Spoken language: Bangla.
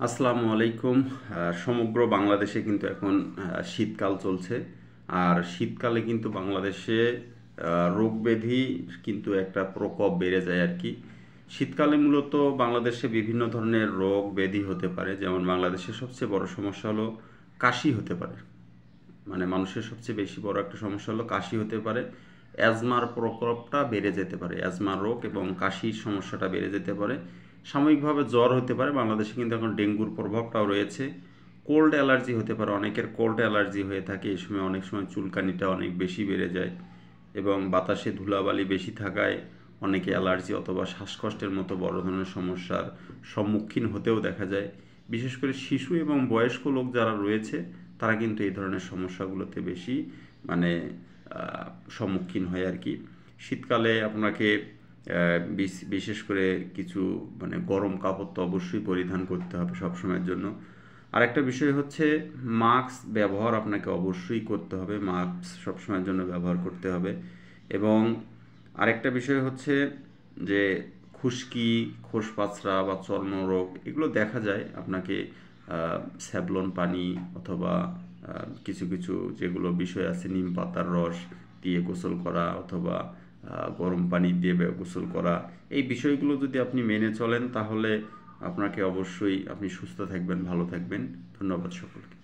আসসালামু আলাইকুম। সমগ্র বাংলাদেশে কিন্তু এখন শীতকাল চলছে। আর শীতকালে কিন্তু বাংলাদেশে রোগ ব্যাধি কিন্তু একটা প্রকোপ বেড়ে যায় আর কি। শীতকালে মূলত বাংলাদেশে বিভিন্ন ধরনের রোগ ব্যাধি হতে পারে, যেমন বাংলাদেশের সবচেয়ে বড় সমস্যা হলো কাশি হতে পারে। মানে মানুষের সবচেয়ে বেশি বড় একটা সমস্যা হলো কাশি হতে পারে। অ্যাজমার প্রকোপটা বেড়ে যেতে পারে, অ্যাজমার রোগ এবং কাশির সমস্যাটা বেড়ে যেতে পারে। সাময়িকভাবে জ্বর হতে পারে, বাংলাদেশে কিন্তু এখন ডেঙ্গুর প্রভাবটাও রয়েছে। কোল্ড অ্যালার্জি হতে পারে, অনেকের কোল্ড অ্যালার্জি হয়ে থাকে। এই সময় অনেক সময় চুলকানিটা অনেক বেশি বেড়ে যায় এবং বাতাসে ধুলাবালি বেশি থাকায় অনেকে অ্যালার্জি অথবা শ্বাসকষ্টের মতো বড় ধরনের সমস্যার সম্মুখীন হতেও দেখা যায়। বিশেষ করে শিশু এবং বয়স্ক লোক যারা রয়েছে তারা কিন্তু এই ধরনের সমস্যাগুলোতে বেশি মানে সম্মুখীন হয় আর কি। শীতকালে আপনাকে বিশেষ করে কিছু মানে গরম কাপড় তো অবশ্যই পরিধান করতে হবে সবসময়ের জন্য। আরেকটা বিষয় হচ্ছে মাস্ক ব্যবহার আপনাকে অবশ্যই করতে হবে, মাস্ক সবসময়ের জন্য ব্যবহার করতে হবে। এবং আরেকটা বিষয় হচ্ছে যে খুশকি, খোসপাচড়া বা চর্মরোগ এগুলো দেখা যায় আপনাকে স্যাভলন পানি অথবা কিছু কিছু যেগুলো বিষয় আছে, নিম পাতার রস দিয়ে গোসল করা অথবা গরম পানি দিয়ে গোসল করা, এই বিষয়গুলো যদি আপনি মেনে চলেন তাহলে আপনাকে অবশ্যই আপনি সুস্থ থাকবেন, ভালো থাকবেন। ধন্যবাদ সকলকে।